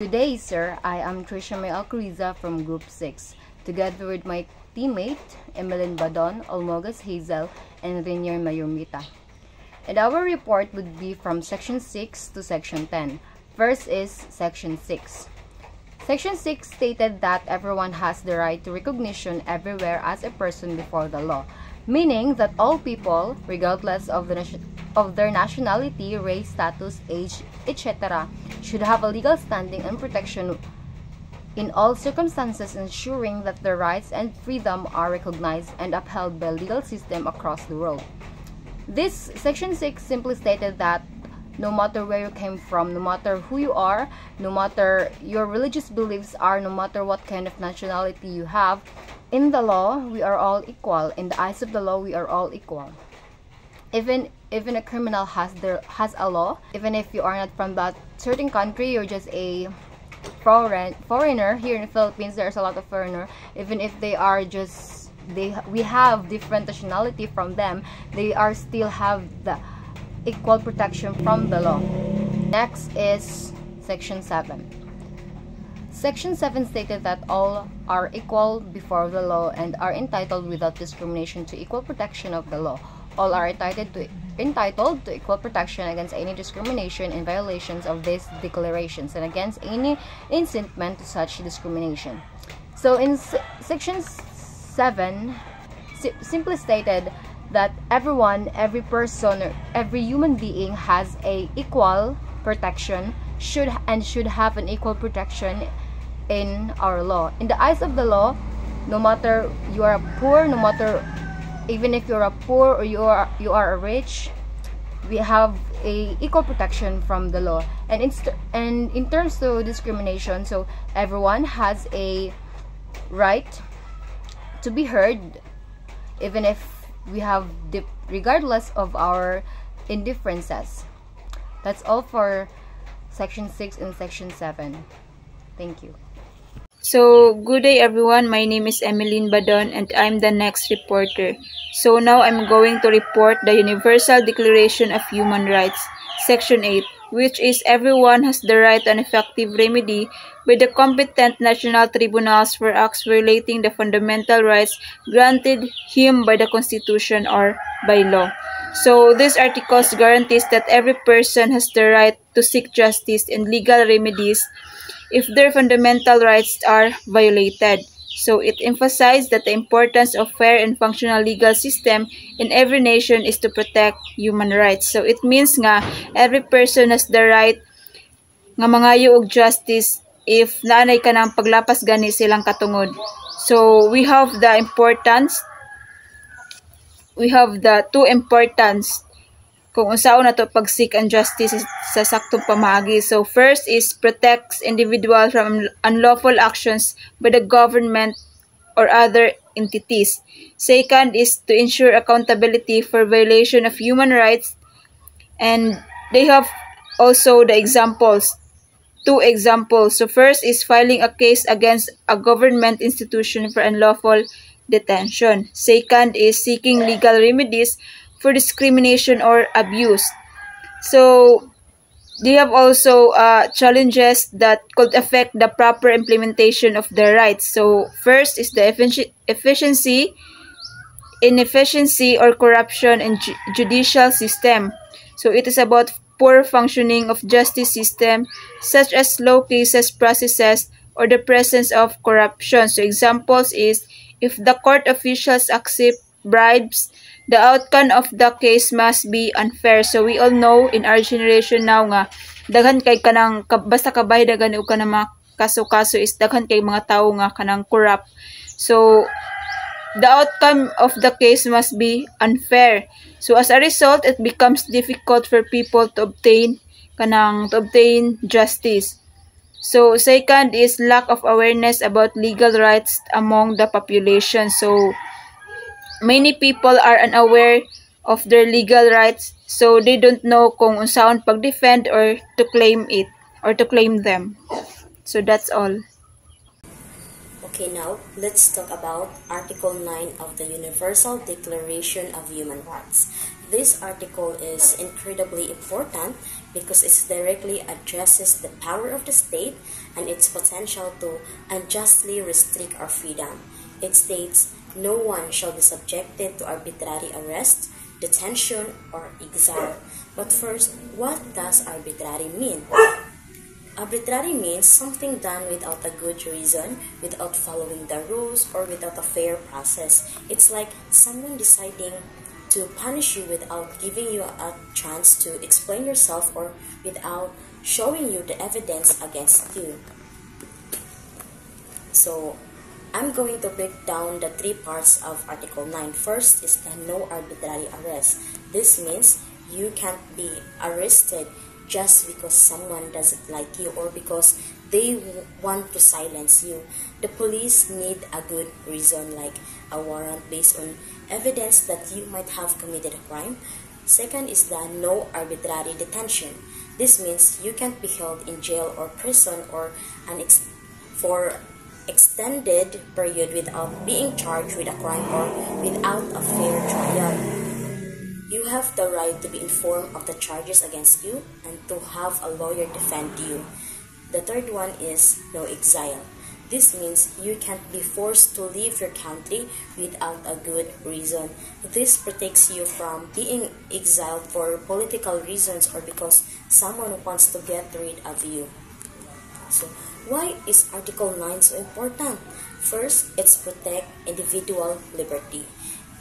Today, sir, I am Trisha May Alcoriza from Group 6, together with my teammate, Emeline Badon, Olmogas Hazel, and Renier Mayumita. And our report would be from Section 6 to Section 10. First is Section 6. Section 6 stated that everyone has the right to recognition everywhere as a person before the law, meaning that all people, regardless of their nationality, race, status, age, etc., should have a legal standing and protection in all circumstances, ensuring that their rights and freedom are recognized and upheld by legal system across the world. This Section 6 simply stated that no matter where you came from, no matter who you are, no matter your religious beliefs are, no matter what kind of nationality you have, in the law, we are all equal. In the eyes of the law, we are all equal. Even a criminal has a law. Even if you are not from that certain country, you're just a foreigner. Here in the Philippines, there's a lot of foreigner. Even if they are just we have different nationality from them, they are still have the equal protection from the law. Next is Section 7. Section 7 stated that all are equal before the law and are entitled without discrimination to equal protection of the law. All are entitled to equal protection against any discrimination and violations of these declarations and against any incitement to such discrimination. So in Section 7 simply stated that everyone, every person, every human being has a equal protection, should have an equal protection in our law. In the eyes of the law, no matter you are poor, no matter even if you're a poor or you are a rich, we have a equal protection from the law. And in terms of discrimination, so everyone has a right to be heard, even if we have regardless of our indifferences. That's all for Section 6 and Section 7. Thank you. So, good day everyone. My name is Emeline Badon and I'm the next reporter. So now I'm going to report the Universal Declaration of Human Rights, Section 8, which is everyone has the right to an effective remedy by the competent national tribunals for acts violating the fundamental rights granted him by the Constitution or by law. So this article guarantees that every person has the right to seek justice and legal remedies if their fundamental rights are violated. So it emphasized that the importance of fair and functional legal system in every nation is to protect human rights. So it means nga every person has the right nga mangayo og justice if naanay ka ng paglapas gani silang katungod. So we have the two importance kung unsaon nato pag-seek and justice sa saktong pamaagi. So first is protects individuals from unlawful actions by the government or other entities. Second is to ensure accountability for violation of human rights, and they have also the two examples. So first is filing a case against a government institution for unlawful detention. Second is seeking legal remedies for discrimination or abuse. So they have also challenges that could affect the proper implementation of their rights. So first is the inefficiency or corruption in judicial system. So it is about poor functioning of justice system, such as slow cases processes or the presence of corruption. So examples is if the court officials accept bribes, the outcome of the case must be unfair. So we all know in our generation now nga daghan kay kanang basta kabay daghan og kanang mga kaso is daghan kay mga tawo nga kanang corrupt. So the outcome of the case must be unfair. So as a result, it becomes difficult for people to obtain justice. So second is lack of awareness about legal rights among the population. So many people are unaware of their legal rights, so they don't know kung unsaon pag-defend or to claim them. So that's all. Okay, now let's talk about Article 9 of the Universal Declaration of Human Rights. This article is incredibly important because it directly addresses the power of the state and its potential to unjustly restrict our freedom. It states, no one shall be subjected to arbitrary arrest, detention, or exile. But first, what does arbitrary mean? Arbitrary means something done without a good reason, without following the rules, or without a fair process. It's like someone deciding to punish you without giving you a chance to explain yourself or without showing you the evidence against you. So, I'm going to break down the three parts of Article 9. First is the no arbitrary arrest. This means you can't be arrested just because someone doesn't like you or because they want to silence you. The police need a good reason, like a warrant based on evidence that you might have committed a crime. Second is the no arbitrary detention. This means you can't be held in jail or prison or for extended period without being charged with a crime or without a fair trial. You have the right to be informed of the charges against you and to have a lawyer defend you. The third one is no exile. This means you can't be forced to leave your country without a good reason. This protects you from being exiled for political reasons or because someone wants to get rid of you. So, why is Article 9 so important? First, it's protect individual liberty.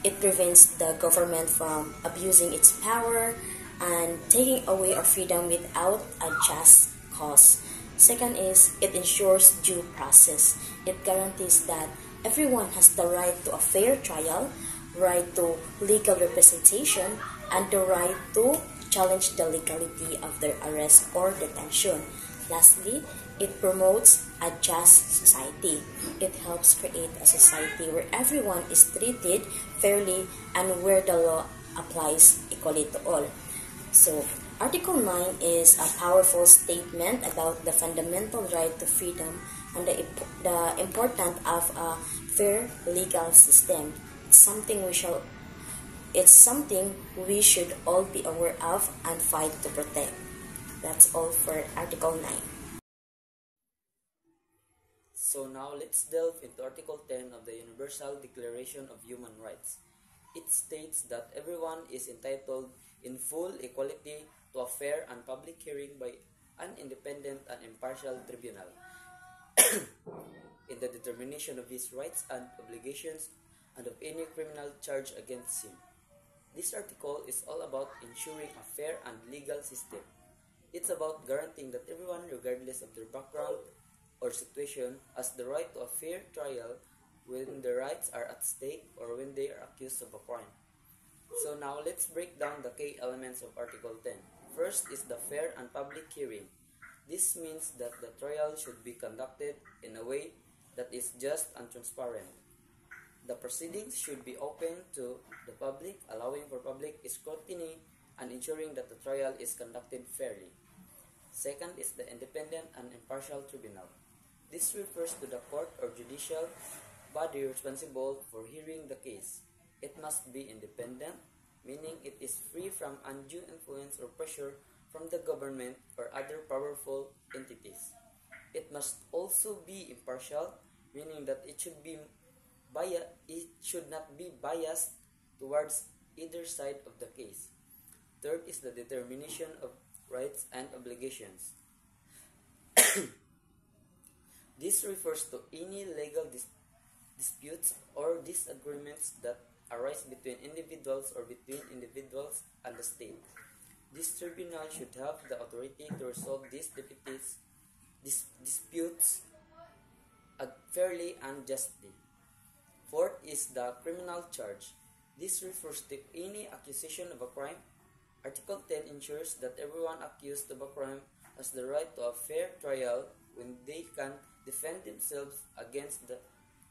It prevents the government from abusing its power and taking away our freedom without a just cause. Second is, it ensures due process. It guarantees that everyone has the right to a fair trial, right to legal representation, and the right to challenge the legality of their arrest or detention. Lastly, it promotes a just society. It helps create a society where everyone is treated fairly and where the law applies equally to all. So, Article 9 is a powerful statement about the fundamental right to freedom and the importance of a fair legal system. It's something we should all be aware of and fight to protect. That's all for Article 9. So now let's delve into Article 10 of the Universal Declaration of Human Rights. It states that everyone is entitled in full equality to a fair and public hearing by an independent and impartial tribunal in the determination of his rights and obligations and of any criminal charge against him. This article is all about ensuring a fair and legal system. It's about guaranteeing that everyone, regardless of their background or situation, has the right to a fair trial when their rights are at stake or when they are accused of a crime. So now let's break down the key elements of Article 10. First is the fair and public hearing. This means that the trial should be conducted in a way that is just and transparent. The proceedings should be open to the public, allowing for public scrutiny and ensuring that the trial is conducted fairly. Second is the independent and impartial tribunal. This refers to the court or judicial body responsible for hearing the case. It must be independent, meaning it is free from undue influence or pressure from the government or other powerful entities. It must also be impartial, meaning that it should not be biased towards either side of the case. Third is the determination of rights and obligations. This refers to any legal disputes or disagreements that arise between individuals or between individuals and the state. This tribunal should have the authority to resolve these disputes fairly and justly. Fourth is the criminal charge. This refers to any accusation of a crime. Article 10 ensures that everyone accused of a crime has the right to a fair trial when they can defend themselves against the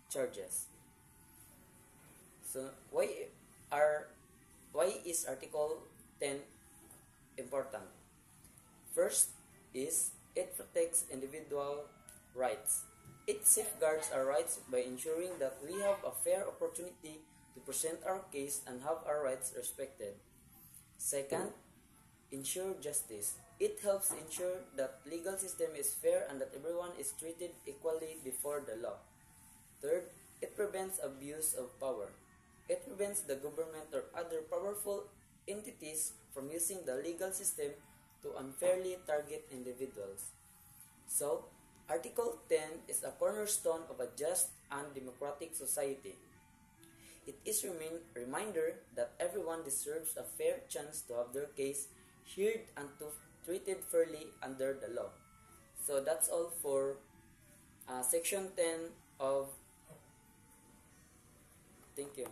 charges. So why is Article 10 important? First is it protects individual rights. It safeguards our rights by ensuring that we have a fair opportunity to present our case and have our rights respected. Second, ensure justice. It helps ensure that legal system is fair and that everyone is treated equally before the law. Third, it prevents abuse of power. It prevents the government or other powerful entities from using the legal system to unfairly target individuals. So, Article 10 is a cornerstone of a just and democratic society. It is a reminder that everyone deserves a fair chance to have their case heard and to treated fairly under the law. So that's all for Section 10 of... Thank you.